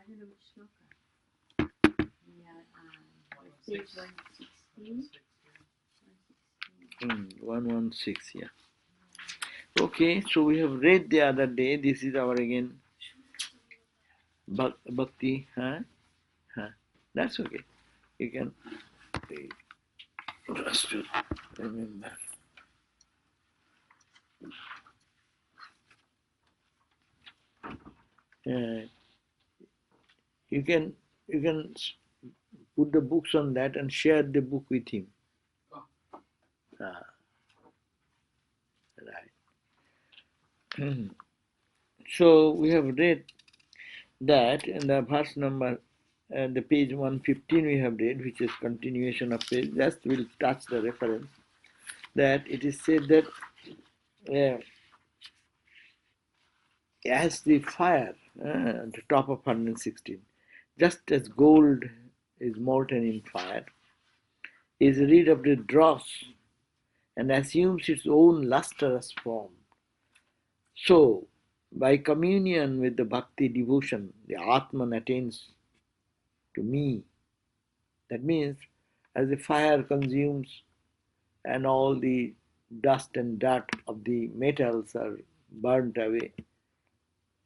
don't know which sloka. We are page 116. 116, yeah. Okay, so we have read the other day. This is our again Bhakti. Huh? That's okay. You can just to remember. You can put the books on that and share the book with him. Right. So we have read that in the verse number, the page 115 we have read, which is continuation of page. Just we'll touch the reference. That it is said that as the fire at the top of 116, just as gold is molten in fire, is rid of the dross and assumes its own lustrous form. So, by communion with the bhakti devotion, the Atman attains to me. That means, as the fire consumes and all the dust and dirt of the metals are burnt away,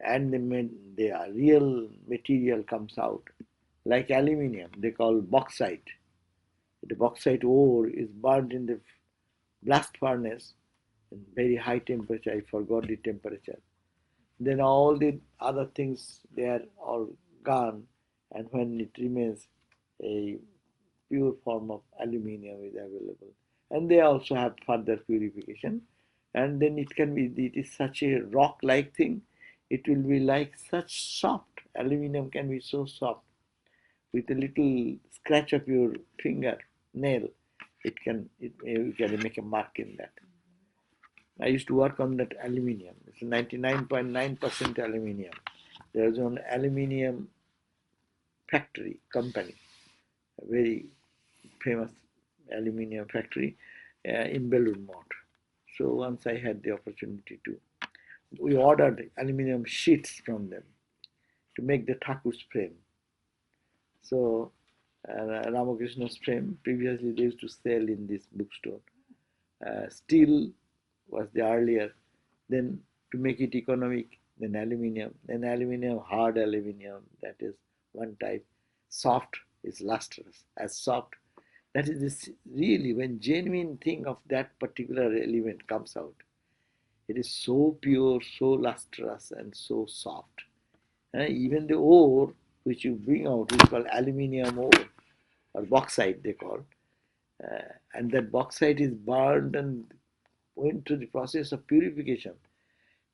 and the real material comes out, like aluminium, they call bauxite. The bauxite ore is burnt in the blast furnace in very high temperature. I forgot the temperature. Then all the other things, they are all gone, and when it remains, a pure form of aluminium is available. And they also have further purification. And then it can be, it is such a rock-like thing, it will be like such soft. Aluminium can be so soft. With a little scratch of your finger, nail, you can make a mark in that. I used to work on that aluminium. It's 99.9% aluminium. There's an aluminium factory, company, a very famous aluminium factory in Belur Mount. So once I had the opportunity to, we ordered aluminium sheets from them to make the Thakur's frame. So Ramakrishna's frame, previously they used to sell in this bookstore. Steel was the earlier, then to make it economic, then aluminium, hard aluminium, that is one type. Soft is lustrous, as soft. That is this, really, when genuine thing of that particular element comes out, it is so pure, so lustrous, and so soft. Even the ore which you bring out is called aluminium ore, or bauxite they call. And that bauxite is burned and went through the process of purification.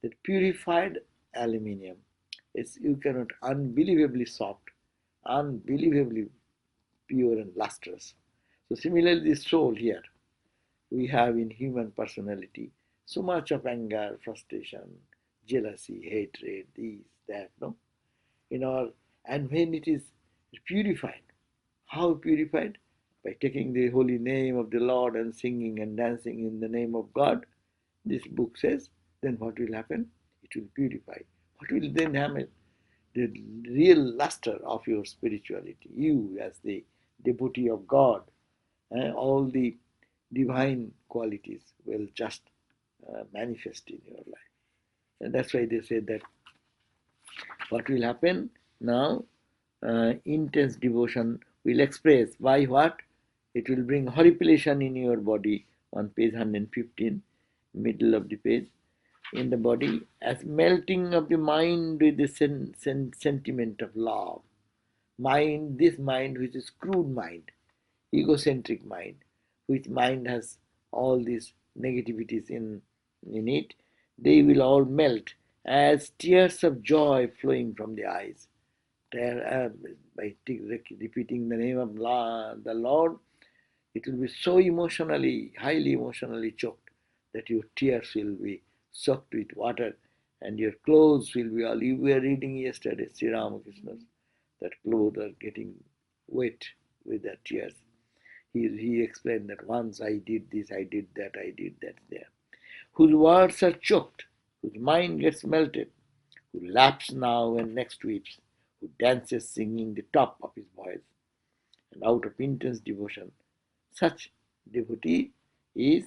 That purified aluminium is, you cannot, unbelievably soft, unbelievably pure and lustrous. So similarly, this soul here, we have in human personality so much of anger, frustration, jealousy, hatred, this, that, no? And when it is purified, how purified? By taking the holy name of the Lord and singing and dancing in the name of God, this book says, then what will happen? It will purify. What will then happen? The real luster of your spirituality, you as the devotee of God, all the divine qualities will just manifest in your life. And that's why they say that what will happen now? Intense devotion will express by what? It will bring horripilation in your body on page 115, middle of the page, in the body, as melting of the mind with the sentiment of love. Mind, this mind which is crude mind, egocentric mind, which mind has all these negativities in it, they will all melt as tears of joy flowing from the eyes. By repeating the name of the Lord, it will be so emotionally, highly emotionally choked that your tears will be soaked with water and your clothes will be all. You were reading yesterday, Sri Ramakrishna's, that clothes are getting wet with their tears. He explained that once I did this, I did that, there. Whose words are choked, whose mind gets melted, who laughs now and next weeps, who dances singing the top of his voice and out of intense devotion. Such devotee is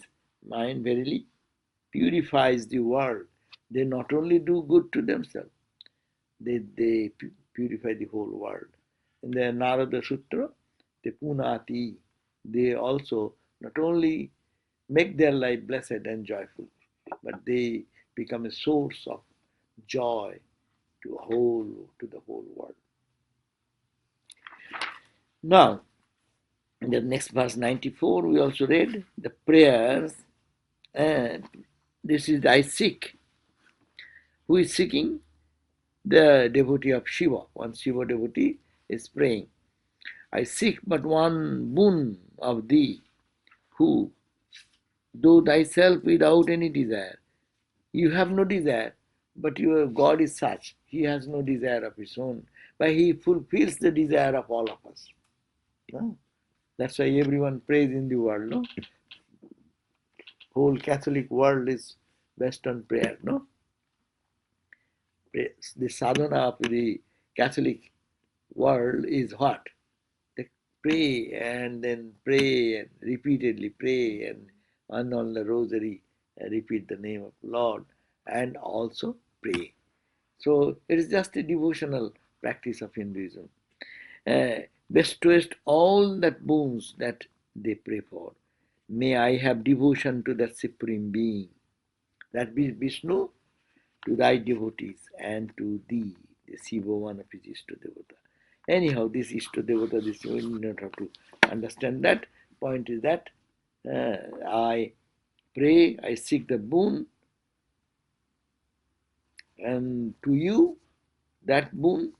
mind verily purifies the world. They not only do good to themselves, they purify the whole world. In the Narada Sutra, the Punati, they also not only make their life blessed and joyful, but they become a source of joy to the whole world. Now, in the next verse 94, we also read the prayers. And this is I seek. Who is seeking? The devotee of Shiva. One Shiva devotee is praying. I seek but one boon of thee, who, though thyself without any desire, you have no desire, but your God is such, he has no desire of his own, but he fulfills the desire of all of us. No? That's why everyone prays in the world. No? Whole Catholic world is based on prayer. No? The sadhana of the Catholic world is what? They pray and then pray and repeatedly pray and on the rosary repeat the name of Lord and also pray. So it is just a devotional practice of Hinduism. Bestowest all that boons that they pray for. May I have devotion to that Supreme Being, that be Vishnu, to thy devotees and to thee, the Shiva, one of his Ishtadevata. Anyhow, this Ishtadevata, this you don't have to understand that. Point is that I pray, I seek the boon, and to you, that boon,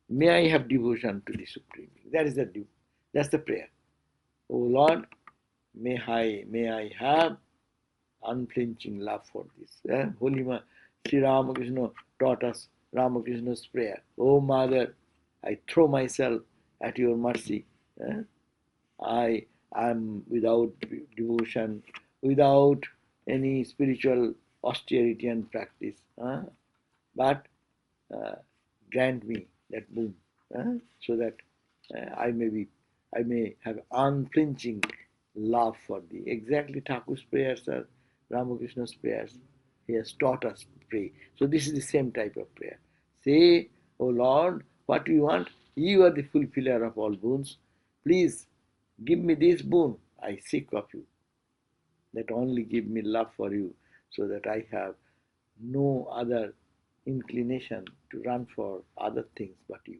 may I have devotion to the Supreme Being. That's the prayer. O Lord, may I have unflinching love for this. Holy Sri Ramakrishna taught us Ramakrishna's prayer. Oh Mother, I throw myself at your mercy. I am without devotion, without any spiritual austerity and practice. But grant me that boon, so that I may have unflinching love for thee. Exactly, Thakur's prayers are Ramakrishna's prayers. He has taught us to pray. So this is the same type of prayer. Say, O Lord, what you want? You are the fulfiller of all boons. Please give me this boon. I seek of you. That only give me love for you, so that I have no other inclination to run for other things but you.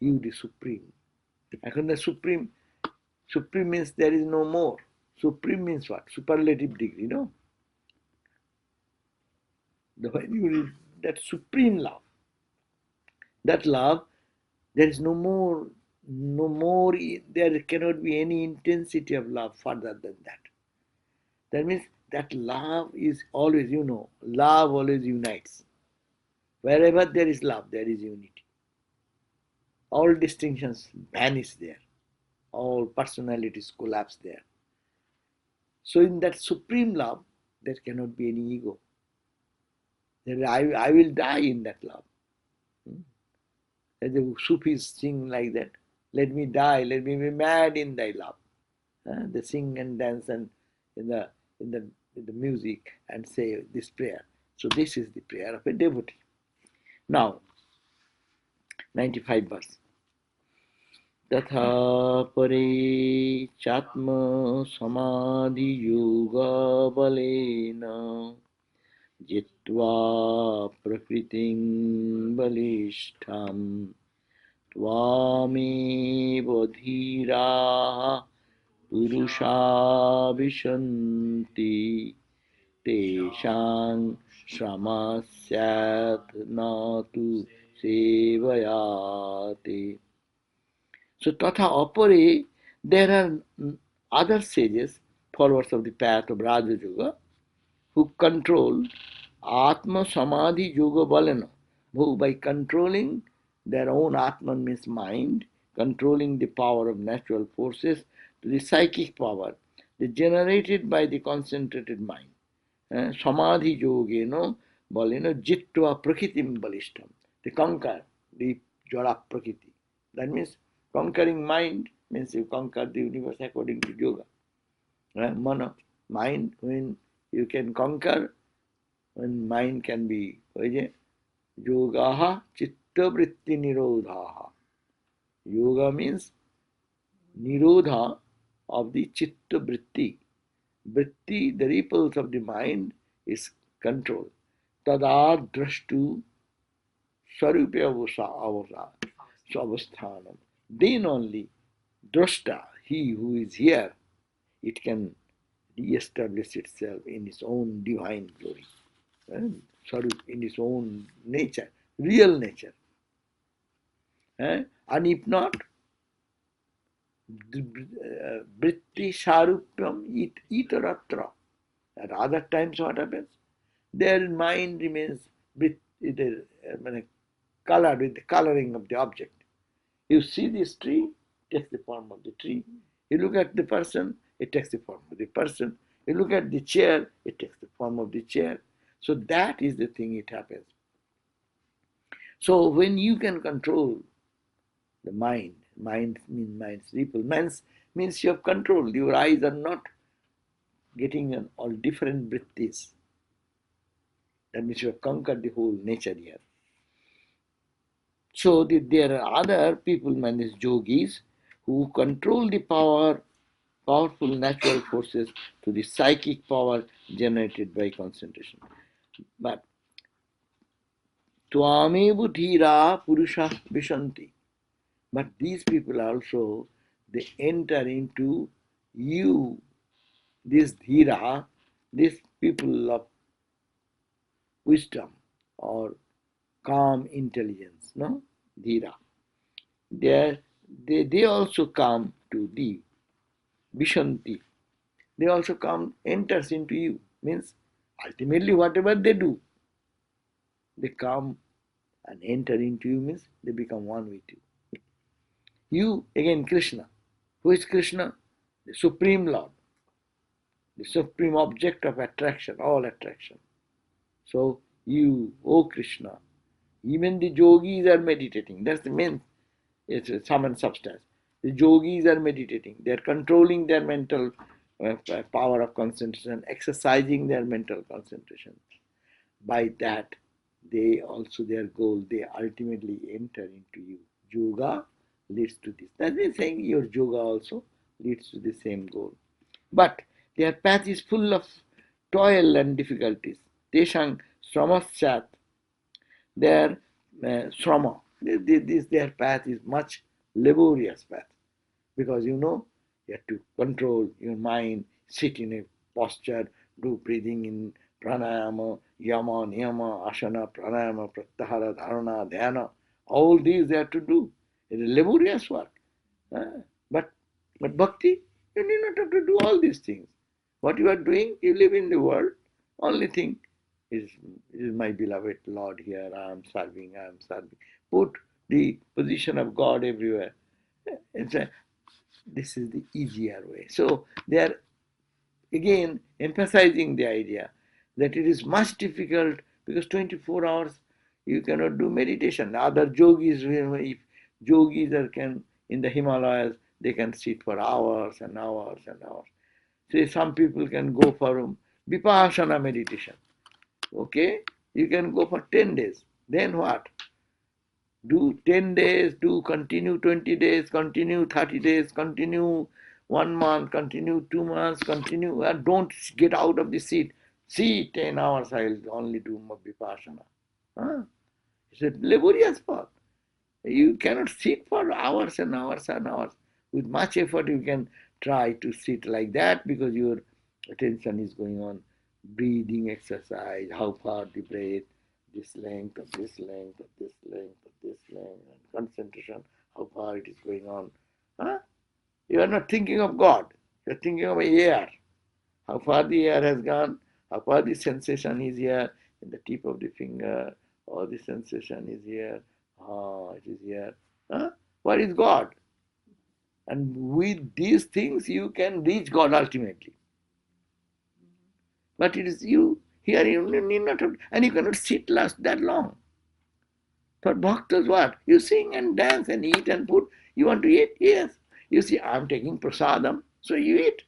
You the Supreme. And the Supreme means there is no more. Supreme means what? Superlative degree, no? When you read that supreme love, that love, there is no more, there cannot be any intensity of love further than that. That means that love is always, love always unites. Wherever there is love, there is unity. All distinctions vanish there. All personalities collapse there. So in that supreme love, there cannot be any ego. I will die in that love. As the Sufis sing like that, let me die, let me be mad in thy love. They sing and dance and in the music and say this prayer. So this is the prayer of a devotee. Now, 95 verse. तथा परे चात्म समाधि योग बलेन जित्वा प्रकृतिं बलिष्ठं त्वामेव धीराः पुरुषा विशन्ति तेषां श्रमः स्यात् न तु सेवयाते. So Tatha Apare, there are other sages, followers of the path of Raja Yoga, who control Atma Samadhi Yoga Balana, who by controlling their own Atman means mind, controlling the power of natural forces to the psychic power, generated by the concentrated mind. Samadhi Yogena Balena Jitva Prakritim Balishtam. They conquer the Jara Prakriti. That means conquering mind means you conquer the universe according to yoga. Mana, mind, when you can conquer, when mind can be yogaha chitta vritti nirodhaha. Yoga means nirodha of the chitta vritti. Vritti, the ripples of the mind, is control. Tada drashtu sarupya avasthanam. Then only drashta, he who is here, it can re-establish itself in its own divine glory, in its own nature, real nature. And if not, vritti sarupyam itaratra. At other times, what happens? Their mind remains colored with the coloring of the object. You see this tree, it takes the form of the tree. You look at the person, it takes the form of the person. You look at the chair, it takes the form of the chair. So that is the thing, it happens. So when you can control the mind means mind's ripple, means you have control. Your eyes are not getting on all different vrittis. That means you have conquered the whole nature here. So there are other people, managed yogis, who control the powerful natural forces to the psychic power generated by concentration. But Twamevu dhira purusha vishanti. But these people also, they enter into you, this dhira, these people of wisdom or calm intelligence, no? Dhira. They also come to thee, Vishanti. They also come, enters into you. Means ultimately whatever they do, they come and enter into you, means they become one with you. You, again, Krishna. Who is Krishna? The Supreme Lord, the supreme object of attraction, all attraction. So you, O Krishna, even the yogis are meditating. That's the main, it's a sum and substance. The yogis are meditating. They are controlling their mental power of concentration, exercising their mental concentration. By that, they also, their goal, they ultimately enter into you. Yoga leads to this. That means saying your yoga also leads to the same goal. But their path is full of toil and difficulties. Teshang sramaschat, their srama, their path is much laborious path. Because you have to control your mind, sit in a posture, do breathing in pranayama, yama, niyama, asana, pranayama, pratyahara, dharana, dhyana. All these they have to do. It is laborious work. But bhakti, you need not have to do all these things. What you are doing, you live in the world. Only thing is my beloved Lord here. I am serving. Put the position of God everywhere. This is the easier way. So they are again emphasizing the idea that it is much difficult because 24 hours you cannot do meditation. Other yogis, if yogis can in the Himalayas, they can sit for hours and hours and hours. Say some people can go for vipassana meditation. Okay, you can go for 10 days. Then what? Do 10 days, do continue 20 days, continue 30 days, continue 1 month, continue 2 months, continue, and don't get out of the seat. See, 10 hours I'll only do vipassana. Huh? It's a laborious path. You cannot sit for hours and hours and hours. With much effort, you can try to sit like that because your attention is going on breathing exercise, how far the breath, this length of this length of this length of this length, and concentration, how far it is going on. Huh? You are not thinking of God, you are thinking of air, how far the air has gone, how far the sensation is here in the tip of the finger, or the sensation is here, it is here. Huh? What is God? And with these things you can reach God ultimately. But it is you, here you need not have, and you cannot sit last that long. For bhaktas, what? You sing and dance and eat and put. You want to eat? Yes. You see, I'm taking prasadam, so you eat.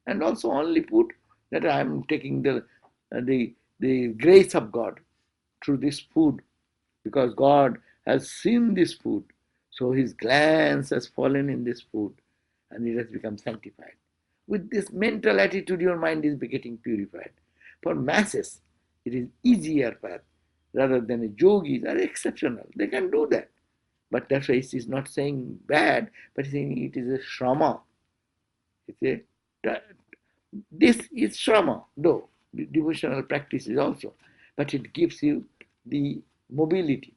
And also only put that I'm taking the grace of God through this food, because God has seen this food. So his glance has fallen in this food and it has become sanctified. With this mental attitude, your mind is getting purified. For masses, it is easier path rather than yogis are exceptional. They can do that. But that's why he's not saying bad, but he's saying it is a shrama. It's a, this is shrama, though devotional practice is also, but it gives you the mobility,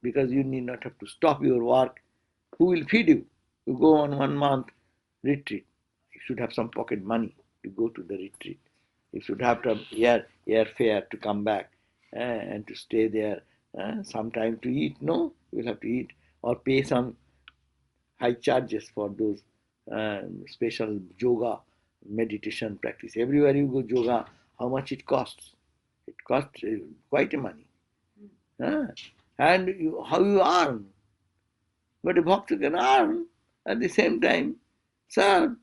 because you need not have to stop your work. Who will feed you? You go on 1 month retreat. You should have some pocket money to go to the retreat. You should have to have airfare to come back and to stay there. Some time to eat. No, you will have to eat or pay some high charges for those special yoga meditation practice. Everywhere you go yoga, how much it costs? It costs quite a money. Uh, and how you earn? But a bhakta can earn at the same time serve,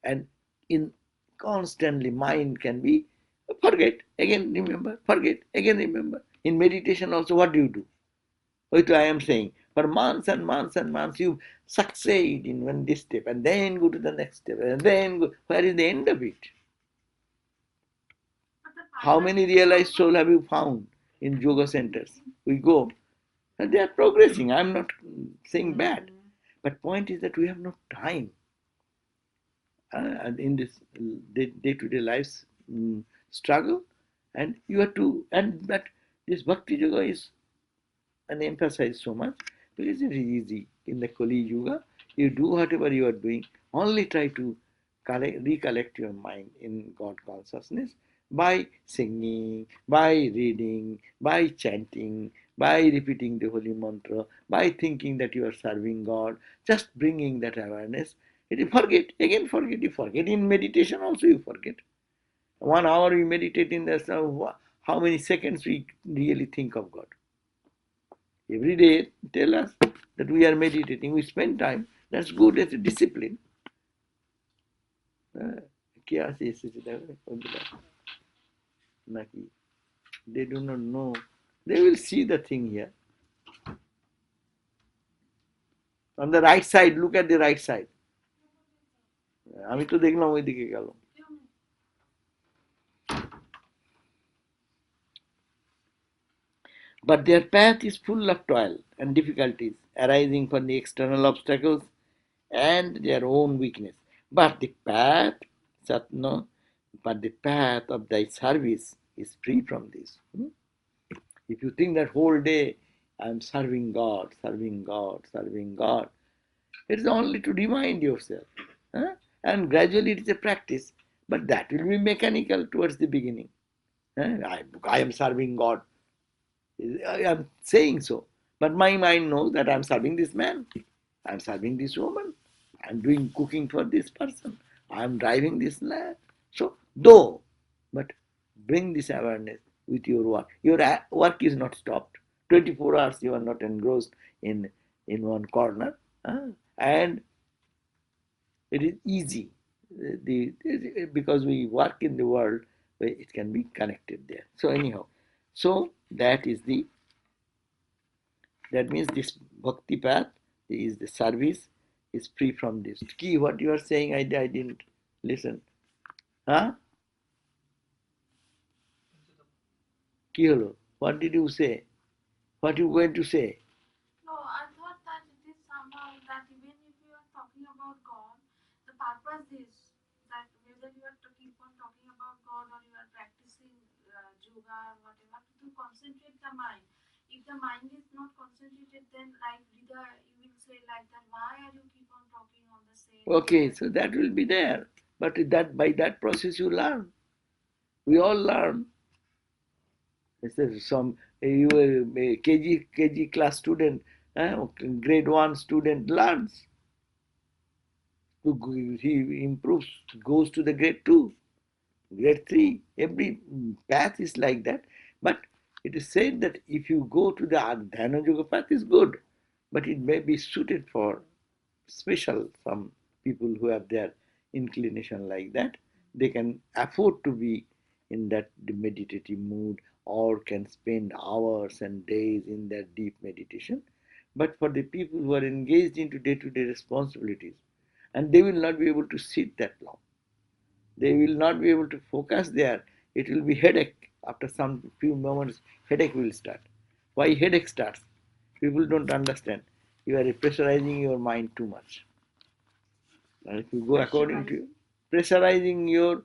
and in constantly mind can be forget again remember, forget again remember. In meditation also, what do? Which I am saying, for months and months and months you succeed in one this step and then go to the next step and then go. Where is the end of it? How many realized soul have you found in yoga centers? We go and they are progressing. I'm not saying bad, but point is that we have no time. And in this day-to-day life's struggle, and you have to, and that this bhakti yoga is and emphasized so much because it is easy in the Kali Yuga. You do whatever you are doing, only try to recollect your mind in God consciousness by singing, by reading, by chanting, by repeating the holy mantra, by thinking that you are serving God, just bringing that awareness. You forget, again forget, you forget. In meditation also you forget. 1 hour we meditate in this, how many seconds we really think of God? Every day tell us that we are meditating, we spend time, that's good, that's a discipline. They do not know. They will see the thing here. On the right side, look at the right side. আমি তো দেখলাম ওইদিকে গেল. But their path is full of toil and difficulties arising from the external obstacles and their own weakness. But the path, Satna, but the path of thy service is free from this. If you think that whole day I'm serving God, serving God, serving God, it is only to remind yourself. Huh? And gradually it is a practice, but that will be mechanical towards the beginning. I am serving God. I am saying so. But my mind knows that I am serving this man. I am serving this woman. I am doing cooking for this person. I am driving this land. So, though, but bring this awareness with your work. Your work is not stopped. 24 hours you are not engrossed in one corner. And it is easy. Because we work in the world, it can be connected there. So anyhow, so that means this bhakti path is the service is free from this. Key, what you are saying, I didn't listen. Huh? Ki holo? What did you say? What you going to say? No, I thought that it is somehow that even if you are talking about God, the purpose is that whether you are to keep on talking about God or you are practicing yoga or whatever, to concentrate the mind. If the mind is not concentrated, then like Rida, you will say like that, why are you keep on talking on the same? Okay, so that will be there. But that by that process you learn. We all learn. Some you a KG class student, grade 1 student learns. He improves, goes to the grade 2, grade 3. Every path is like that. But It is said that if you go to the Dhyana Yoga path, is good, but it may be suited for special some people who have their inclination like that. They can afford to be in that meditative mood or can spend hours and days in that deep meditation. But for the people who are engaged into day-to-day responsibilities, and they will not be able to sit that long, they will not be able to focus there. It will be headache. After some few moments, headache will start. Why headache starts? People don't understand. You are pressurizing your mind too much. And if you go according to pressurizing your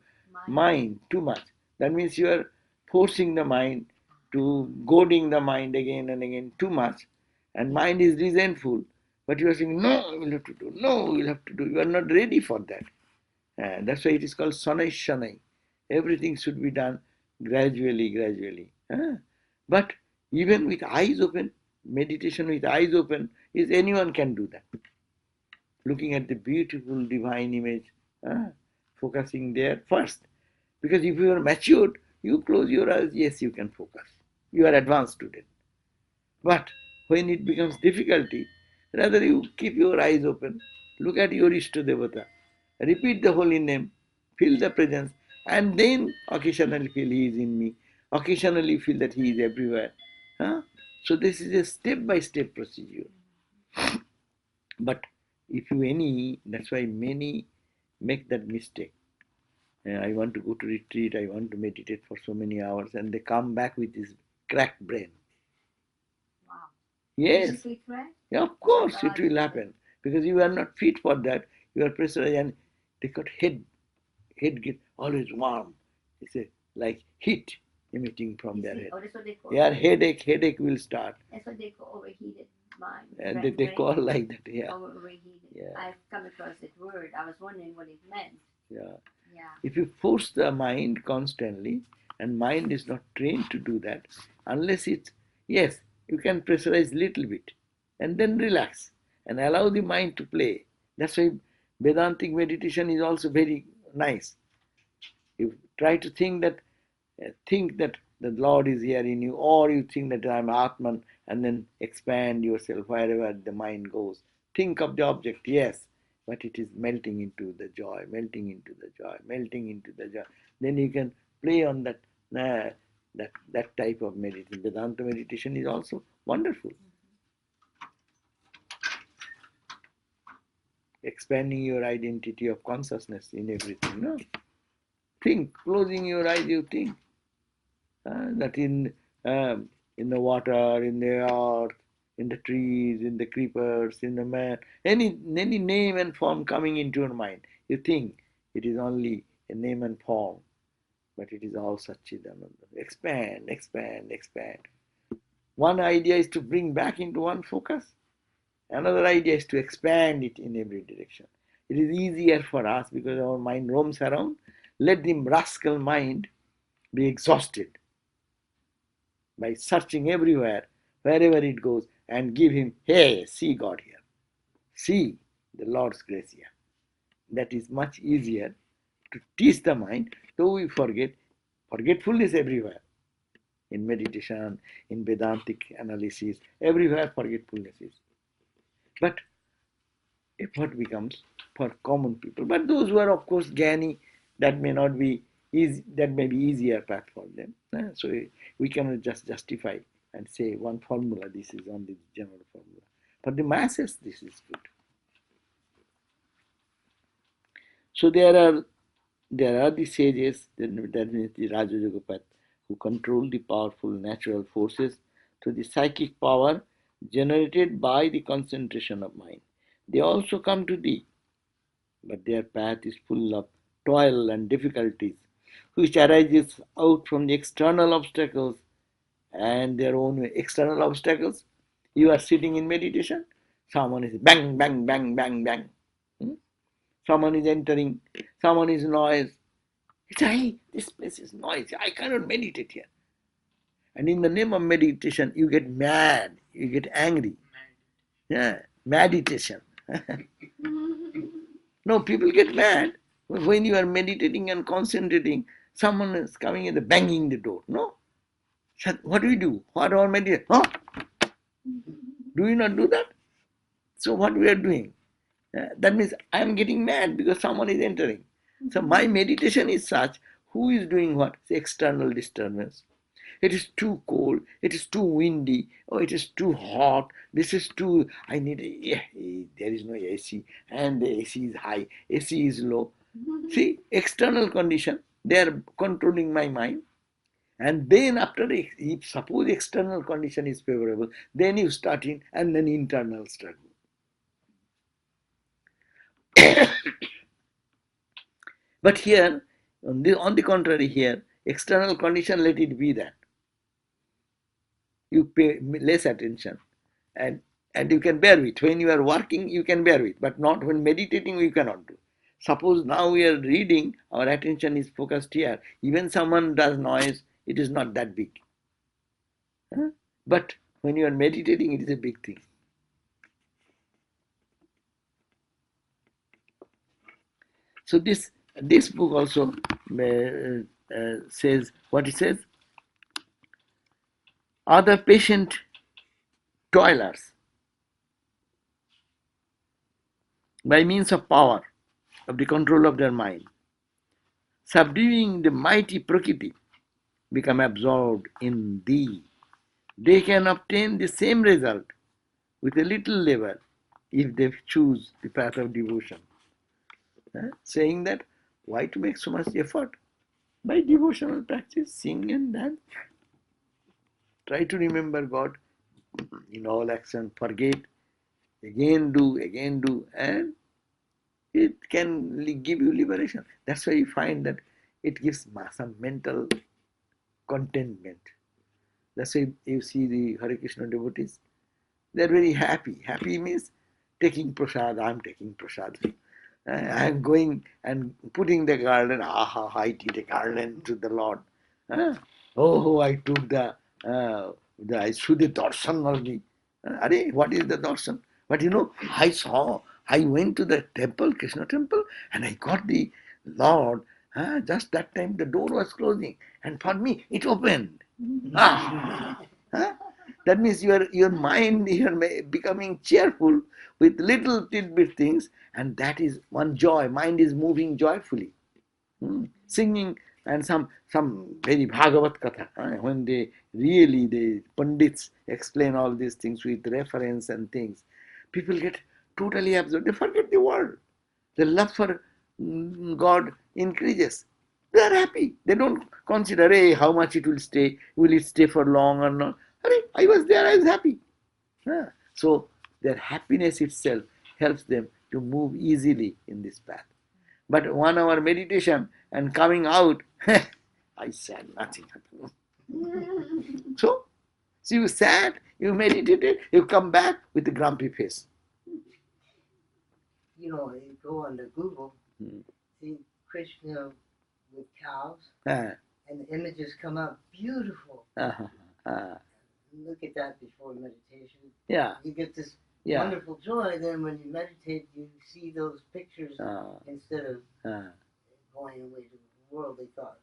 mind too much, that means you are forcing the mind to goading the mind again and again too much, and mind is resentful. But you are saying, no, we will have to do, no, we will have to do. You are not ready for that. That's why it is called Sanai Shanai. Everything should be done gradually, gradually. But even with eyes open, meditation with eyes open, is anyone can do that. Looking at the beautiful divine image, focusing there first. Because if you are matured, you close your eyes, yes, you can focus. You are advanced student. But when it becomes difficulty, rather you keep your eyes open, look at your Ishta Devata, repeat the holy name, feel the presence, and then occasionally feel he is in me, occasionally feel that he is everywhere. Huh? So this is a step-by-step procedure. But if you any, that's why many make that mistake. I want to go to retreat, I want to meditate for so many hours, and they come back with this cracked brain. Wow. Yes. Physically cracked? Yeah, of course it will happen. Because you are not fit for that. You are pressurized and they got head get always warm. It's a, like heat emitting from their head. Oh, that's what they call Yeah, it. headache will start. That's what they call overheated mind. And they call like that, yeah. Overheated. Yeah. I've come across that word. I was wondering what it meant. Yeah. Yeah. If you force the mind constantly, and mind is not trained to do that, unless it's, yes, you can pressurize little bit and then relax and allow the mind to play. That's why Vedantic meditation is also very nice. You try to think that the Lord is here in you, or you think that I'm Atman, and then expand yourself wherever the mind goes. Think of the object, yes, but it is melting into the joy, melting into the joy, melting into the joy. Then you can play on that type of meditation. Vedanta meditation is also wonderful. Expanding your identity of consciousness in everything. No? Think, closing your eyes, you think. That in the water, in the earth, in the trees, in the creepers, in the man, any name and form coming into your mind, you think it is only a name and form, but it is all Satchidananda. Expand, expand, expand. One idea is to bring back into one focus. Another idea is to expand it in every direction. It is easier for us because our mind roams around. Let the rascal mind be exhausted by searching everywhere, wherever it goes, and give him, hey, see God here. See the Lord's grace here. That is much easier to teach the mind, though we forget. Forgetfulness everywhere. In meditation, in Vedantic analysis, everywhere forgetfulness is. But effort becomes for common people. But those who are, of course, Gyani, that may not be easy, that may be easier path for them. So we cannot just justify and say one formula, this is only the general formula. For the masses, this is good. So there are the sages, that means the Raja Yoga path, who control the powerful natural forces through the psychic power generated by the concentration of mind. They also come to thee, but their path is full of toil and difficulties, which arises out from the external obstacles and their own external obstacles. You are sitting in meditation, someone is bang, bang, bang, bang, bang. Someone is entering, someone is noise. It's, hey, this place is noisy, I cannot meditate here. And in the name of meditation, you get mad, you get angry. Yeah, meditation. No, people get mad when you are meditating and concentrating. Someone is coming and banging the door. No, What do we do? What our meditation? Huh? Do we not do that? So what we are doing? That means I am getting mad because someone is entering. So my meditation is such, who is doing what? It's external disturbance. It is too cold, it is too windy, or it is too hot, this is too, I need, there is no AC, and the AC is high, AC is low. See, external condition, they are controlling my mind. And then after, if suppose external condition is favorable, then you start in, and then internal struggle. But here, on the contrary, here, external condition, let it be that. You pay less attention, and you can bear with. When you are working, you can bear with, but not when meditating, you cannot do. Suppose now we are reading, our attention is focused here. Even someone does noise, it is not that big. Huh? But when you are meditating, it is a big thing. So this book also says what it says. Other patient toilers, by means of power of the control of their mind, subduing the mighty Prakriti, become absorbed in thee. They can obtain the same result with a little labor if they choose the path of devotion. Saying that, why to make so much effort? By devotional practice, sing and dance. Try to remember God in all action, forget, again do, and it can give you liberation. That's why you find that it gives some mental contentment. That's why you see the Hare Krishna devotees, they're very happy. Happy means taking prasad, I'm taking prasad. I'm going and putting the garland, I did a garland to the Lord. Oh, I took I saw the darshan of me. What is the darshan? But I went to the temple, Krishna temple, and I got the Lord. Just that time the door was closing, and for me it opened. Ah, huh? That means your mind, you're becoming cheerful with little tidbit things, and that is one joy. Mind is moving joyfully. Singing, and some very Bhagavat Katha, when the Pandits explain all these things with reference and things, people get totally absorbed. They forget the world. The love for God increases. They are happy. They don't consider, hey, how much it will stay. Will it stay for long or not? I was there, I was happy. So their happiness itself helps them to move easily in this path. But 1 hour meditation and coming out, I said nothing happened. So you sat, you meditated, you come back with a grumpy face. You go on the Google, see Krishna with cows, Ah, and the images come out beautiful. Look at that before meditation. yeah, You get this yeah, wonderful joy. Then when you meditate, you see those pictures instead of going away to worldly thoughts.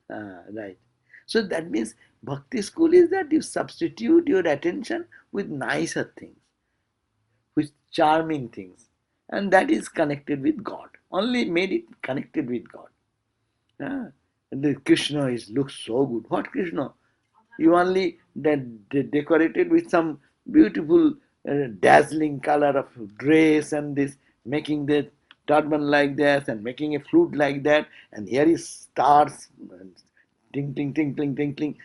right. So that means bhakti school is that you substitute your attention with nicer things, with charming things, and that is connected with God. Only made it connected with God. And the Krishna looks so good. What Krishna? You only decorated with some beautiful, dazzling color of dress and this, making the turban like this and making a flute like that, and here is stars, tinkling, tinkling, tinkling.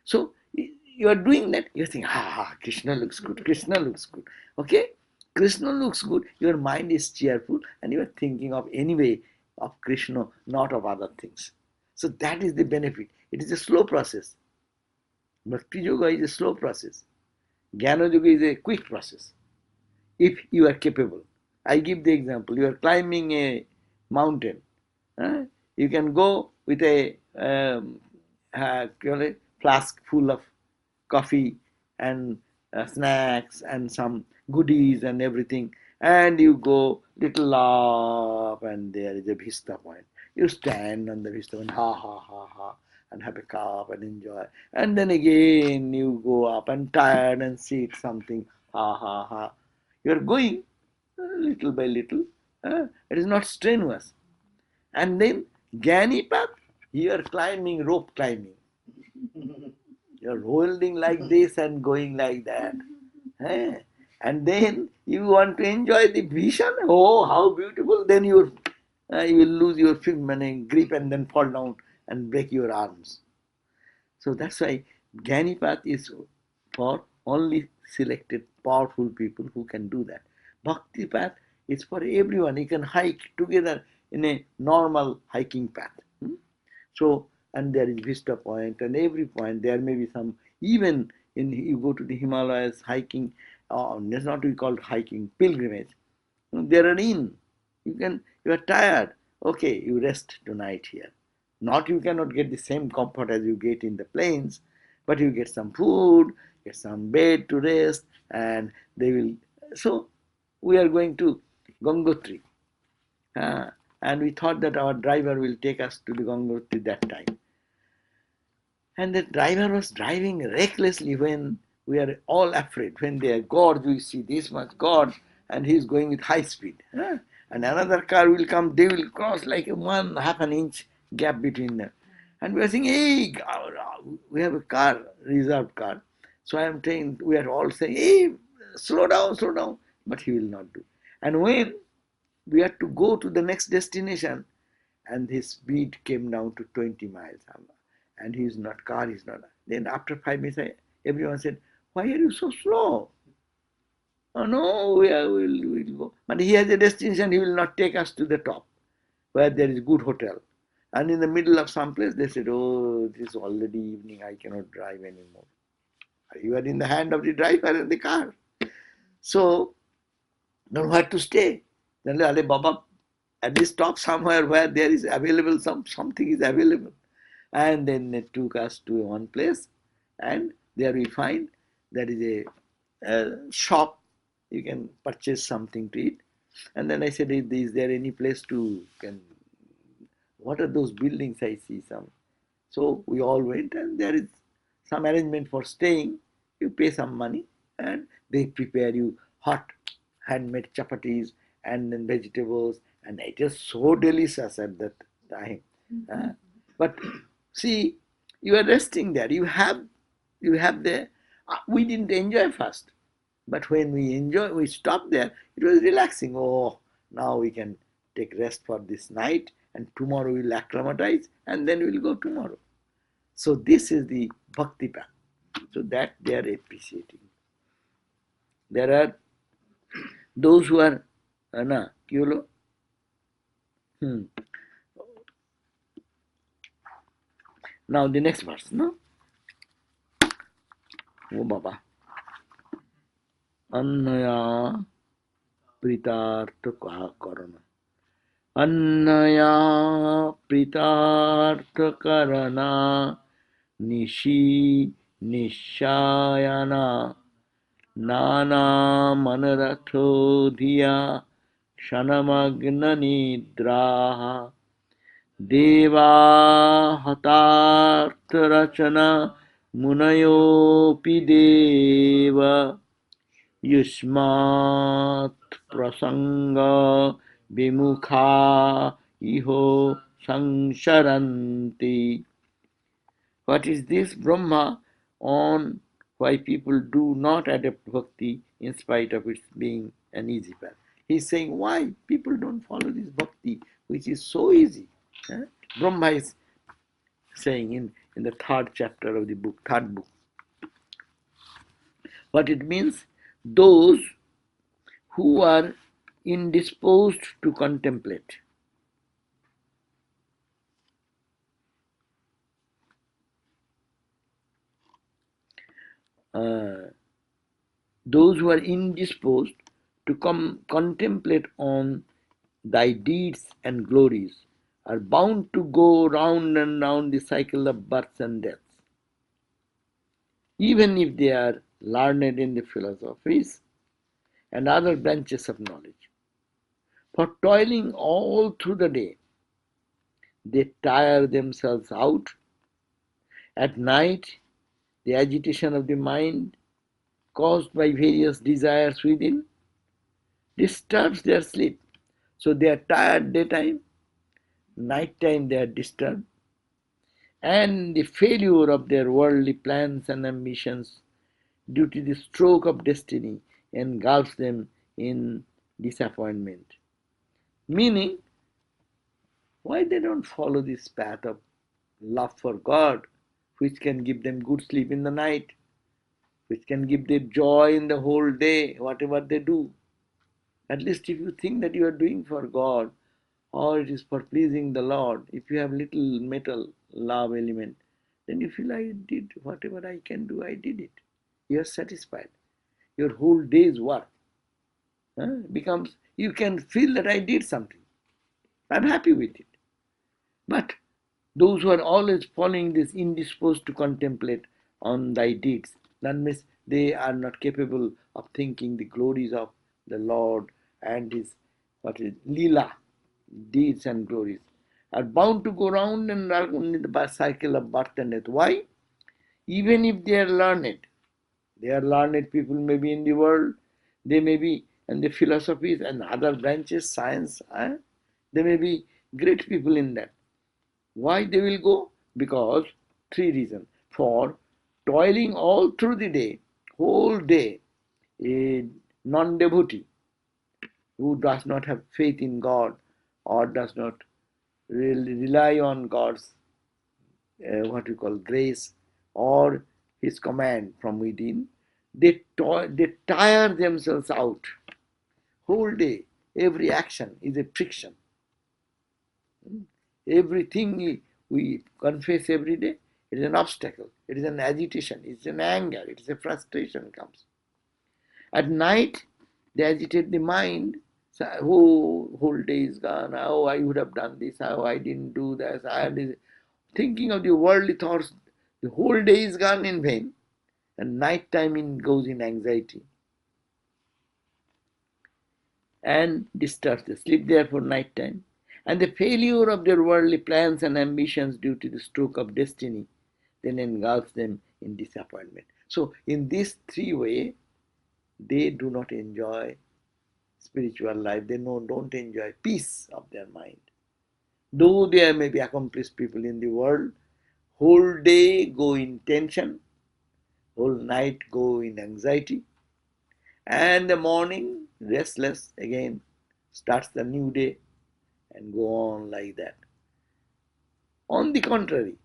So you are doing that. You think, Krishna looks good. Krishna looks good. Okay, Krishna looks good. Your mind is cheerful, and you are thinking of anyway of Krishna, not of other things. So that is the benefit. It is a slow process. Bhakti Yoga is a slow process. Jnana Yoga is a quick process. If you are capable. I give the example. You are climbing a mountain. You can go with a flask full of coffee and snacks and some goodies and everything, and you go little up, and there is a vista point. You stand on the vista point, ha ha ha ha, and have a cup and enjoy. And then again you go up and tired and sit something, ha ha ha. You are going little by little. It is not strenuous. And then Gyani path, you are climbing, rope climbing. You are holding like this and going like that. And then you want to enjoy the vision. Oh, how beautiful! Then you will lose your grip and then fall down and break your arms. So that's why Gyani path is for only selected powerful people who can do that. Bhakti path is for everyone. You can hike together in a normal hiking path. So, and there is Vista Point, and every point there may be some, even in you go to the Himalayas hiking, that's not to be called hiking, pilgrimage. There are inn. You are tired. Okay, you rest tonight here. Not you cannot get the same comfort as you get in the plains, but you get some food, get some bed to rest, and they will. So, we are going to Gangotri. And we thought that our driver will take us to the Gangotri that time. And the driver was driving recklessly when we are all afraid. When they are gorge, we see this much gorge, and he is going with high speed. And another car will come, they will cross like a 1/2 inch gap between them. And we are saying, hey, we have a car, reserved car. So I am saying, we are all saying, hey, slow down, slow down. But he will not do. And when we had to go to the next destination, and his speed came down to 20 miles. And he is not, car is not. Then after 5 minutes, everyone said, why are you so slow? Oh no, we'll go. But he has a destination, he will not take us to the top, where there is good hotel. And in the middle of some place, they said, oh, it is already evening, I cannot drive anymore. You are in the hand of the driver and the car. So, don't have to stay. Then, Baba, at least stop somewhere where there is available, something is available. And then they took us to one place, and there we find there is a shop, you can purchase something to eat. And then I said, is there any place what are those buildings I see some? So we all went, and there is some arrangement for staying. You pay some money, and they prepare you hot handmade chapatis and then vegetables, and it is so delicious at that time. But see, you are resting there. You have the. We didn't enjoy first, but when we stopped there. It was relaxing. Oh, now we can take rest for this night, and tomorrow we'll acclimatize, and then we'll go tomorrow. So this is the bhakti path. So that they are appreciating. There are those who are, Now the next verse, no? Oh Baba. Annaya pritartha karana. Annaya pritartha karana nishi nishayana nana manaratho dhiya shanamagna nidraha deva hatartha rachana munayopi deva yusmat prasanga vimukha iho sangsharanti. What is this Brahma on why people do not adopt bhakti in spite of its being an easy path? He's saying why people don't follow this bhakti, which is so easy. Brahma is saying in the third chapter of the book, third book. What it means? Those who are indisposed to contemplate. Those who are indisposed to contemplate on thy deeds and glories are bound to go round and round the cycle of births and deaths. Even if they are learned in the philosophies and other branches of knowledge. For toiling all through the day, they tire themselves out At night, the agitation of the mind caused by various desires within disturbs their sleep. So they are tired daytime, nighttime they are disturbed, and the failure of their worldly plans and ambitions due to the stroke of destiny engulfs them in disappointment. Meaning, why they don't follow this path of love for God, which can give them good sleep in the night, which can give them joy in the whole day, whatever they do. At least if you think that you are doing for God or it is for pleasing the Lord, if you have little metal love element, then you feel I did whatever I can do, I did it. You are satisfied. Your whole day's work becomes, you can feel that I did something. I'm happy with it. But those who are always following this indisposed to contemplate on thy deeds, that means they are not capable of thinking the glories of the Lord and his Leela, deeds and glories, are bound to go round and round in the cycle of birth and death. Why? Even if they are learned people maybe in the world, they may be in the philosophies and other branches, science, they may be great people in that. Why they will go? Because three reasons. For toiling all through the day, whole day, a non-devotee who does not have faith in God or does not rely on God's what we call grace or his command from within, they tire themselves out. Whole day, every action is a friction. Everything we confess every day, it is an obstacle, it is an agitation, it is an anger, it is a frustration comes. At night, they agitate the mind. So, oh, whole day is gone. Oh, I would have done this. Oh, I didn't do this. I am thinking of the worldly thoughts. The whole day is gone in vain, and night time goes in anxiety and disturbs the sleep therefore night time, and the failure of their worldly plans and ambitions due to the stroke of destiny then engulfs them in disappointment. So in these three ways, they do not enjoy spiritual life. They don't enjoy peace of their mind. Though there may be accomplished people in the world, whole day go in tension, whole night go in anxiety, and the morning restless again, starts the new day and go on like that. On the contrary,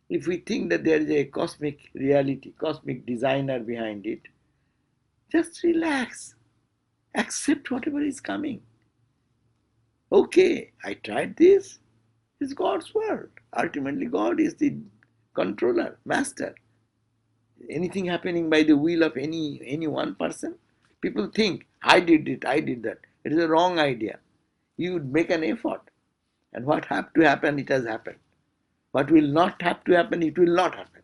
if we think that there is a cosmic reality, cosmic designer behind it, just relax, accept whatever is coming. Okay, I tried this. It's God's world. Ultimately, God is the controller, master. Anything happening by the will of any one person? People think, I did it, I did that. It is a wrong idea. You would make an effort. And what have to happen, it has happened. What will not have to happen, it will not happen.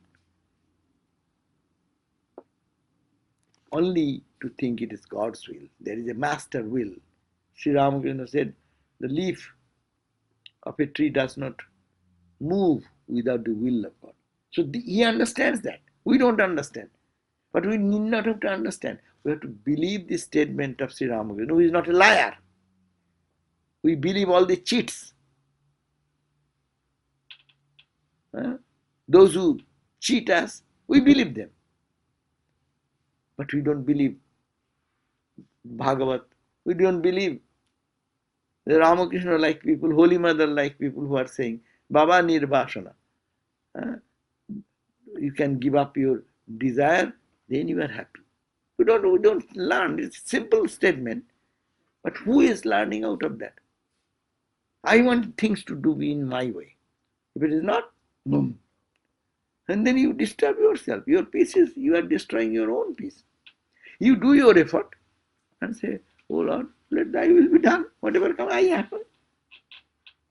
Only to think it is God's will. There is a master will. Sri Ramakrishna said, the leaf of a tree does not move without the will of God. So he understands that. We don't understand. But we need not have to understand. We have to believe the statement of Sri Ramakrishna, who is not a liar. We believe all the cheats. Those who cheat us, we believe them. But we don't believe Bhagavat. We don't believe the Ramakrishna like people, Holy Mother like people who are saying, Baba Nirbhashana. You can give up your desire, then you are happy. We don't learn. It's a simple statement. But who is learning out of that? I want things to do in my way. If it is not, boom. And then you disturb yourself. Your peace is, you are destroying your own peace. You do your effort and say, oh Lord, let thy will be done. Whatever comes, I happen.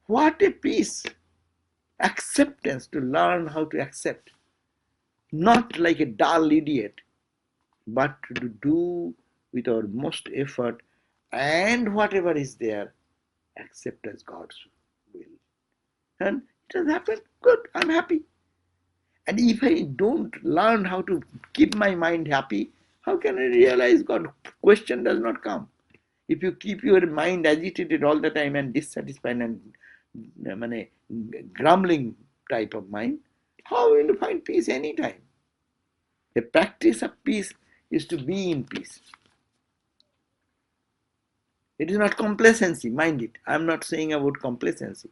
What a peace. Acceptance, to learn how to accept. Not like a dull idiot, but to do with our most effort, and whatever is there, accept as God's will. And it has happened. Good, I'm happy. And if I don't learn how to keep my mind happy, how can I realize God? Question does not come. If you keep your mind agitated all the time and dissatisfied and grumbling type of mind, how will you find peace anytime? The practice of peace is to be in peace. It is not complacency, mind it. I am not saying about complacency.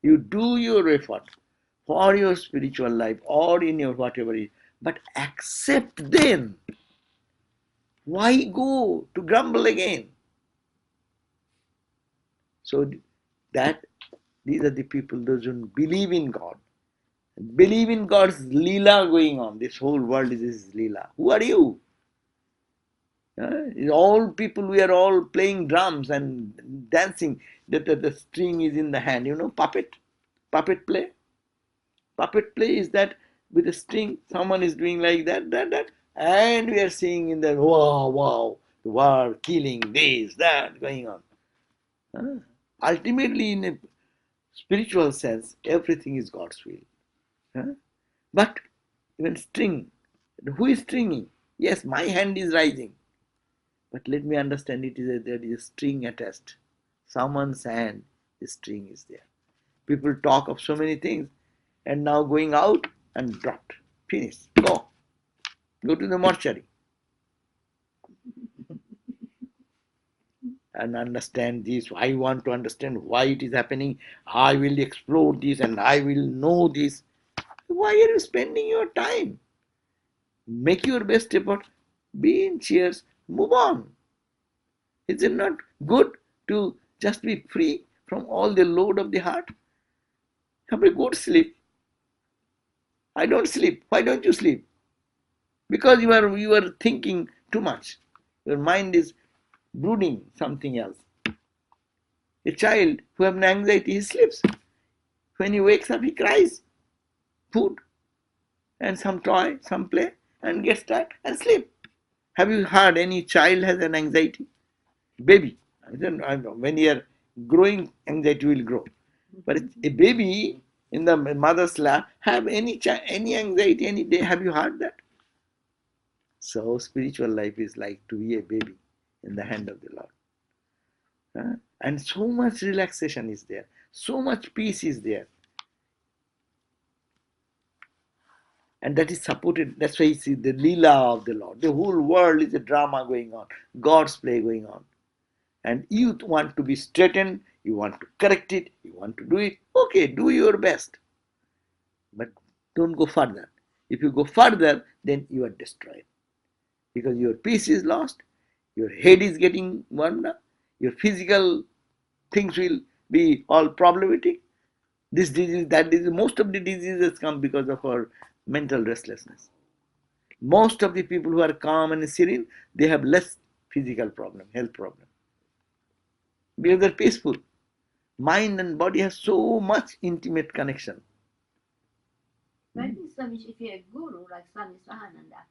You do your effort for your spiritual life or in your whatever it is, but accept then. Why go to grumble again? So that these are the people, those who believe in God. Believe in God's Leela going on. This whole world is His Leela. Who are you? All people, we are all playing drums and dancing. The string is in the hand. You know, puppet play. Puppet play is that with a string, someone is doing like that, and we are seeing in the wow, the war, killing, this, that, going on. Ultimately, in a spiritual sense, everything is God's will. But even string, who is stringing? Yes, my hand is rising. But let me understand there is a string attached. Someone's hand, the string is there. People talk of so many things and now going out and dropped. Finish. Go. Go to the mortuary. And understand this. I want to understand why it is happening. I will explore this and I will know this. Why are you spending your time? Make your best effort. Be in cheers. Move on. Is it not good to just be free from all the load of the heart? Have a good sleep. I don't sleep. Why don't you sleep? Because you are thinking too much. Your mind is brooding something else. A child who has anxiety, he sleeps. When he wakes up, he cries. Food and some toy, some play, and gets tired and sleep. Have you heard any child has an anxiety? Baby. I don't know. When you are growing, anxiety will grow. But a baby in the mother's lap have any anxiety any day. Have you heard that? So spiritual life is like to be a baby in the hand of the Lord. And so much relaxation is there. So much peace is there. And that is supported. That's why you see the Leela of the Lord. The whole world is a drama going on. God's play going on. And you want to be straightened. You want to correct it. You want to do it. Okay, do your best. But don't go further. If you go further, then you are destroyed. Because your peace is lost. Your head is getting wound up. Your physical things will be all problematic. This disease, that disease, most of the diseases come because of our mental restlessness. Most of the people who are calm and serene, they have less physical problem, health problem. Because they're peaceful. Mind and body have so much intimate connection. But I think, Swami, if you're a guru like Swami Sarvadevananda,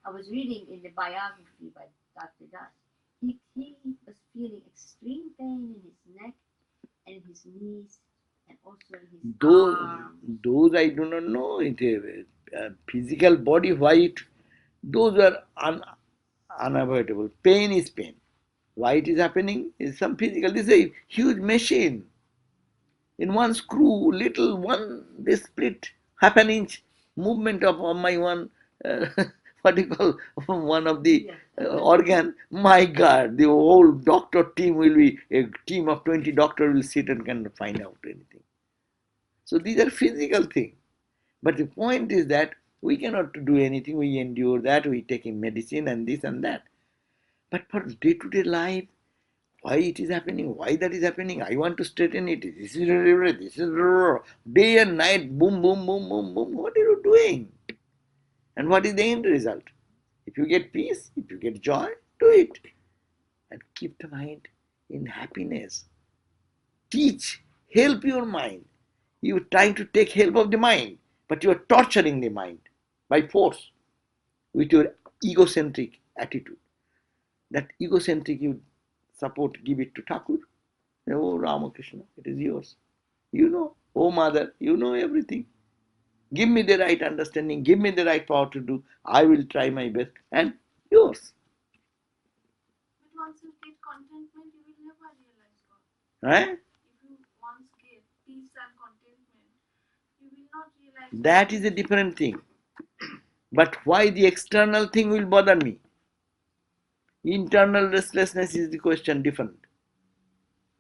I was reading in the biography by Dr. Das, he was feeling extreme pain in his neck and in his knees and also in his arms. Those I do not know. Physical body, why those are unavoidable. Pain is pain. Why it is happening is some physical. This is a huge machine. In one screw, little one, they split half an inch movement of my one, what do you call, one of the organ. My God, the whole doctor team will be, a team of 20 doctors will sit and cannot find out anything. So these are physical things. But the point is that we cannot do anything. We endure that. We take in medicine and this and that. But for day-to-day life, why it is happening, why that is happening, I want to straighten it. This is day and night, boom, boom, boom, boom, boom. What are you doing? And what is the end result? If you get peace, if you get joy, do it. And keep the mind in happiness. Teach, help your mind. You are trying to take help of the mind, but you are torturing the mind by force with your egocentric attitude. That egocentric you support, give it to Thakur. Oh Ramakrishna, it is yours. You know, oh mother, you know everything. Give me the right understanding, give me the right power to do. I will try my best. And yours. But once you get contentment, you will never realize God. Right? If you once get peace and contentment, you will not realize That is a different thing. But why the external thing will bother me? Internal restlessness is the question, different.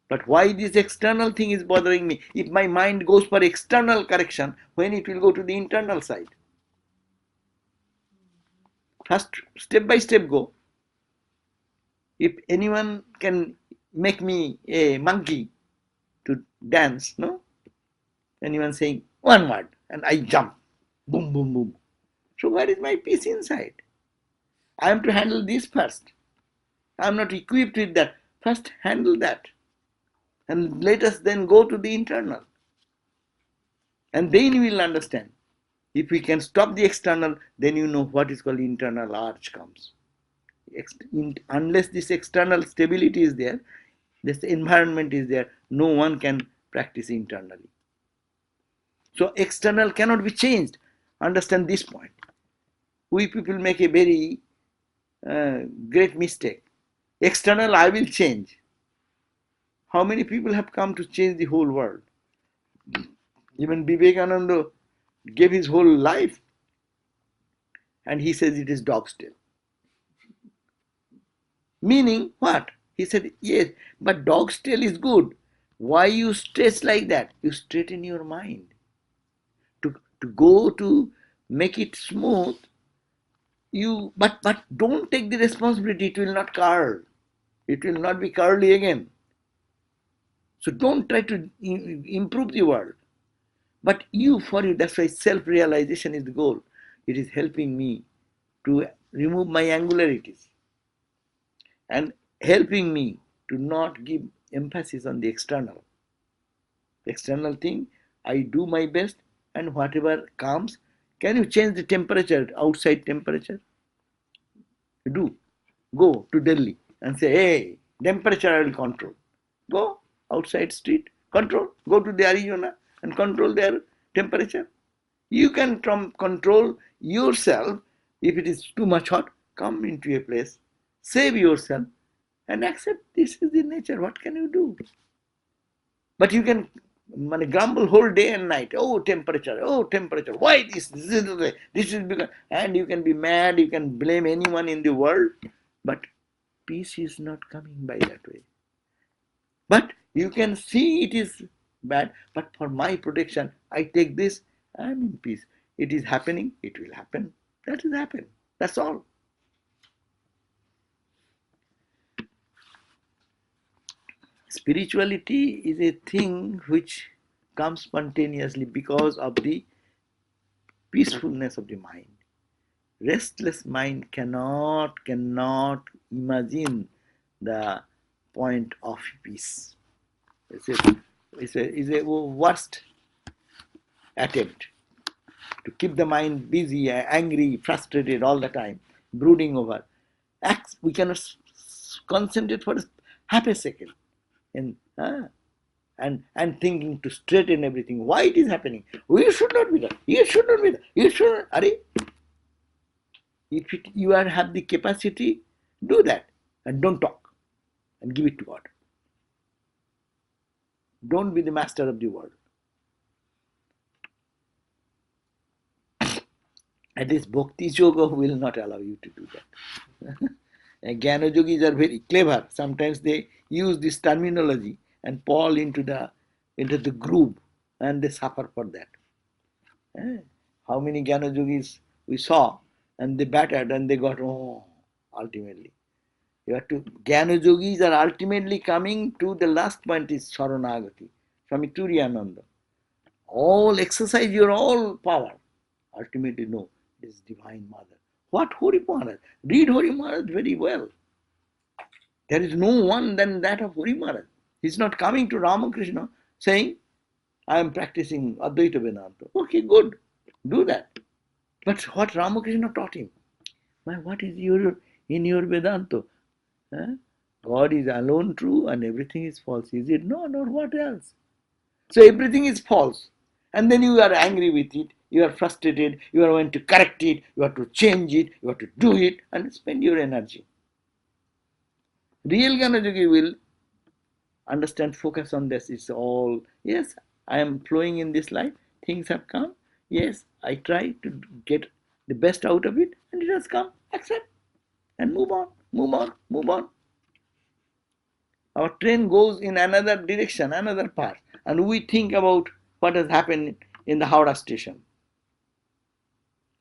But why this external thing is bothering me? If my mind goes for external correction, when it will go to the internal side? First, step by step go. If anyone can make me a monkey to dance, no? Anyone saying one word and I jump, boom, boom, boom. So where is my peace inside? I am to handle this first. I am not equipped with that. First handle that. And let us then go to the internal. And then you will understand. If we can stop the external, then you know what is called internal arch comes. Unless this external stability is there, this environment is there, no one can practice internally. So external cannot be changed. Understand this point. We people make a very great mistake. External I will change. How many people have come to change the whole world? Even Vivekananda gave his whole life and he says it is dog's tail. Meaning what? He said, yes, but dog's tail is good. Why you stress like that? You straighten your mind. To go to make it smooth, but don't take the responsibility. It will not curl. It will not be curly again. So don't try to improve the world. But for you, that's why self-realization is the goal. It is helping me to remove my angularities and helping me to not give emphasis on the external. External thing, I do my best, and whatever comes, can you change the temperature, outside temperature? You do. Go to Delhi and say, hey, temperature I will control. Go outside street, control. Go to the Arizona and control their temperature. You can control yourself. If it is too much hot, come into a place, save yourself, and accept this is the nature. What can you do? But you can grumble whole day and night. Oh, temperature. Oh, temperature. Why this? This is because, and you can be mad. You can blame anyone in the world. But peace is not coming by that way. But you can see it is bad. But for my protection, I take this. I am in peace. It is happening. It will happen. That will happen. That's all. Spirituality is a thing which comes spontaneously because of the peacefulness of the mind. Restless mind cannot imagine the point of peace. It's a worst attempt to keep the mind busy, angry, frustrated all the time, brooding over. We cannot concentrate for half a second and thinking to straighten everything. Why it is happening? We should not be there. You should not be there. You should. If you have the capacity, do that and don't talk and give it to God. Don't be the master of the world. At least Bhakti Yoga will not allow you to do that. Jnana yogis are very clever. Sometimes they use this terminology and fall into the groove and they suffer for that. How many Jnana yogis we saw and they battered and they got ultimately. You have to, Jnana yogis are ultimately coming to the last point is Saranagati. Swami Turiyananda. All exercise your all power. Ultimately, no, it is Divine Mother. What Hori Maharaj? Read Hori Maharaj very well. There is no one than that of Hori Maharaj. He's not coming to Ramakrishna saying, I am practicing Advaita Vedanta. Okay, good. Do that. But what Ramakrishna taught him? What is in your Vedanta? God is alone true and everything is false. Is it? No, not what else? So everything is false. And then you are angry with it. You are frustrated, you are going to correct it, you have to change it, you have to do it, and spend your energy. Real Jnana Yogi will understand, focus on this. It's all, yes, I am flowing in this life, things have come, yes, I try to get the best out of it, and it has come, accept, and move on, move on, move on. Our train goes in another direction, another path, and we think about what has happened in the Howrah station.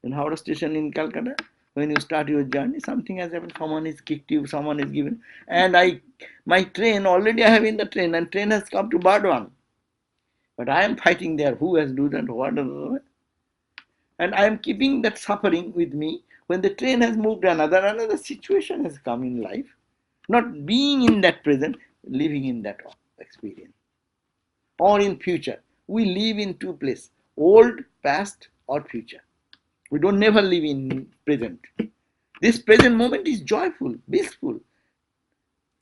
In Howrah station in Calcutta, when you start your journey, something has happened, someone is kicked you, someone is given, and my train, already I have in the train, and train has come to Bardwan. But I am fighting there, who has done that, what, and I am keeping that suffering with me. When the train has moved, another situation has come in life, not being in that present, living in that experience. Or in future, we live in two places, old, past, or future. We don't never live in present. This present moment is joyful, blissful.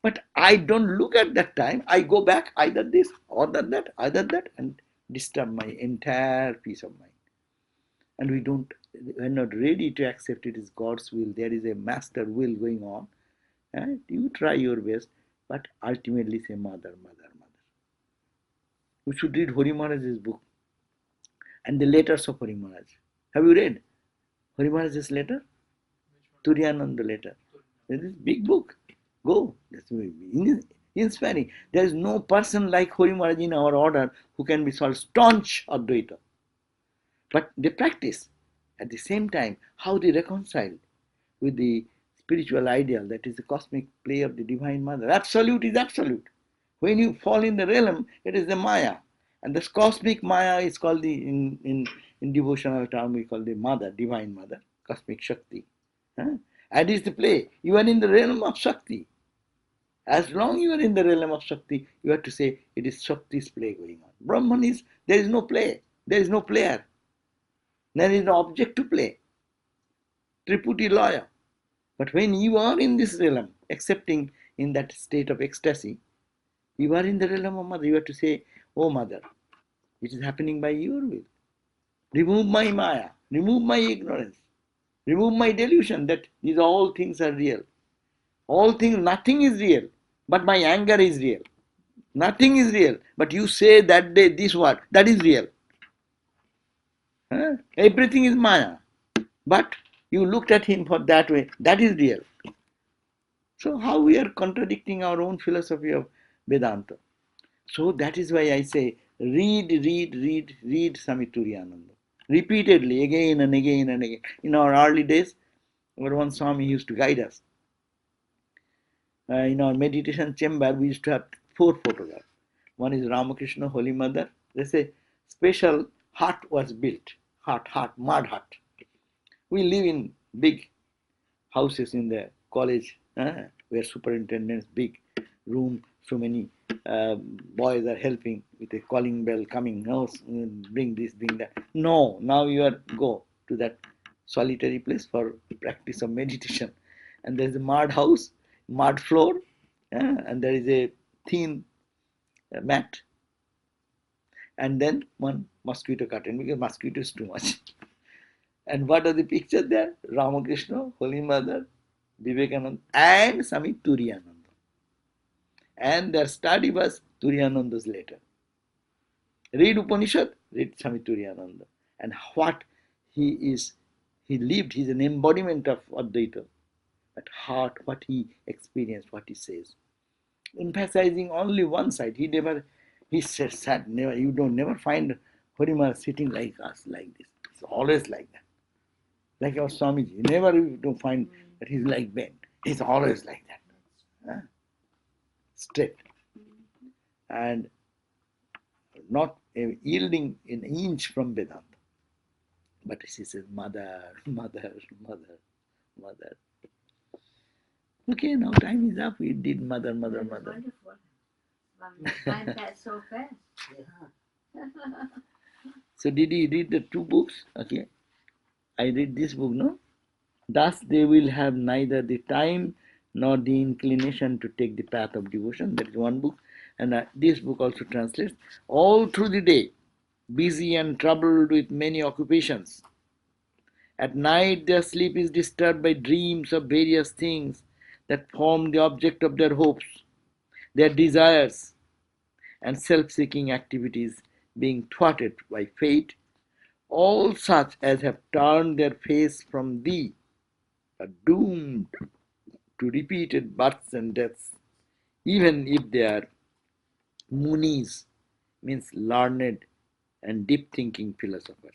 But I don't look at that time. I go back, either this, or that, either that, and disturb my entire peace of mind. And we're not ready to accept it is God's will. There is a master will going on. And you try your best, but ultimately say, Mother, Mother, Mother. We should read Hari Maharaj's book and the letters of Hari Maharaj. Have you read Hari Maharaj's letter? Turiyananda letter. This is big book. Go. That's inspiring. There is no person like Hari Maharaj in our order who can be called staunch Advaita. But they practice at the same time how they reconcile with the spiritual ideal, that is the cosmic play of the Divine Mother. Absolute is absolute. When you fall in the realm, it is the Maya. And this cosmic Maya is called in devotional term, we call the Mother, Divine Mother, cosmic Shakti. And it's the play. You are in the realm of Shakti. As long you are in the realm of Shakti, you have to say it is Shakti's play going on. Brahman is, there is no play. There is no player. There is no object to play. Triputi lawyer. But when you are in this realm, accepting in that state of ecstasy, you are in the realm of Mother. You have to say, oh Mother, it is happening by your will. Remove my Maya. Remove my ignorance. Remove my delusion that these all things are real. All things, nothing is real. But my anger is real. Nothing is real. But you say that day this word, that is real. Everything is Maya. But you looked at him for that way, that is real. So how we are contradicting our own philosophy of Vedanta? So that is why I say, read Swami Turiyananda. Repeatedly, again and again and again. In our early days, our one Swami used to guide us. In our meditation chamber, we used to have 4 photographs. One is Ramakrishna, Holy Mother. There's a special hut was built. Mud hut. We live in big houses in the college, where superintendents, big room, so many boys are helping with a calling bell coming, no, bring this, bring that. No, now you are go to that solitary place for practice of meditation. And there is a mud house, mud floor, and there is a thin mat, and then one mosquito curtain because mosquito is too much. And what are the pictures there? Ramakrishna, Holy Mother, Vivekananda, and Swami Turiyananda. And their study was Turiyananda's letter. Read Upanishad, read Swami Turiyananda. And what he lived, he is an embodiment of Advaita. But heart, what he experienced, what he says. Emphasizing only one side. He said, never, you don't never find Harimar sitting like us, like this. It's always like that. Like our Swamiji. Never you don't find that he's like bent. He's always like that. Straight. And not yielding an inch from Vedanta. But she says, Mother, Mother, Mother, Mother. Okay, now time is up. We did Mother, Mother, That was Mother. wonderful. Time passed so fast. Yeah. So did you read the 2 books? Okay. I read this book, no? Thus they will have neither the time nor the inclination to take the path of devotion. That is one book. And this book also translates all through the day. busy and troubled with many occupations. At night their sleep is disturbed by dreams of various things that form the object of their hopes, their desires, and self-seeking activities being thwarted by fate, all such as have turned their face from thee are doomed to repeated births and deaths, even if they are munis, means learned and deep-thinking philosophers.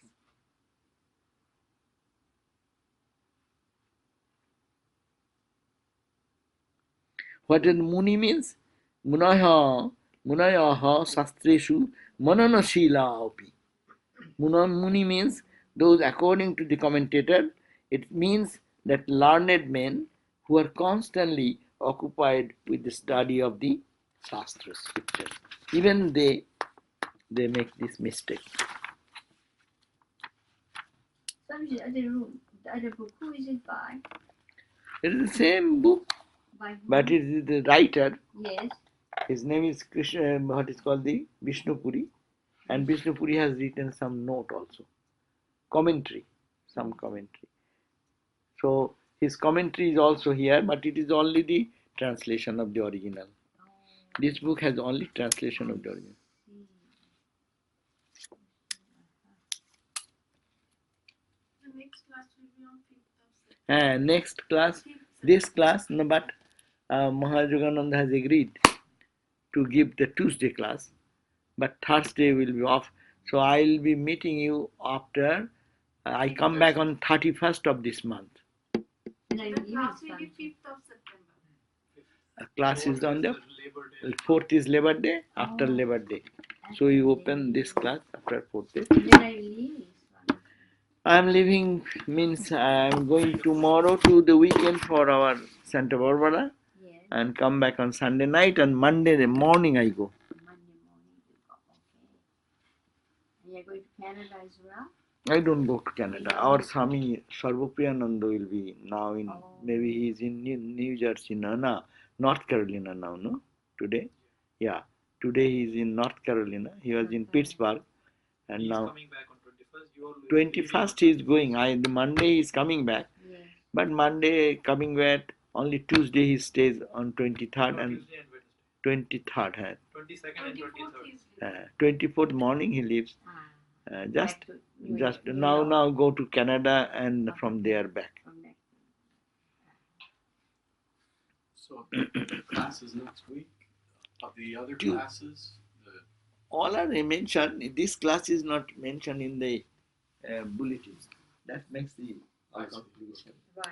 What does muni means? Munayaha sastreshu mananashila api. Muni means those according to the commentator. It means that learned men who are constantly occupied with the study of the Shastra scriptures. Even they make this mistake. The other book, who is it by? It is the same book, By whom? but it is the writer. Yes. His name is Krishna, what is called the Vishnupuri, and Vishnupuri has written some note also, commentary, some commentary. So his commentary is also here, but it is only the translation of the original. This book has only translation of the original. The next class will be on 5th of September. Next class, this class, no, but Mahayogananda has agreed to give the Tuesday class, but Thursday will be off. So I will be meeting you after I come back on 31st of this month. The class will be 5th of September. Class is on the 4th is Labor Day, after Labor Day. So you open this class after 4th day. When I leave, I am leaving, means I am going tomorrow to the weekend for our Santa Barbara, yes. and come back on Sunday night, and Monday morning I go. Monday morning you go. Okay. And you're going to Canada as well? I don't go to Canada. Our Swami Sarvadevananda will be now in, maybe he is in New Jersey, no, North Carolina now, no? Today? Yeah. Today he is in North Carolina. He was in Pittsburgh. And now coming back on 21st. 21st he is going. The Monday he is coming back. Yes. But Monday coming back, only Tuesday he stays on 23rd and Tuesday and 23rd. 22nd and 23rd. 24th morning he leaves. Just now go to Canada and from there back. So the classes next week, of the other classes, all are mentioned. This class is not mentioned in the bulletin. That makes the I see. complication. Right.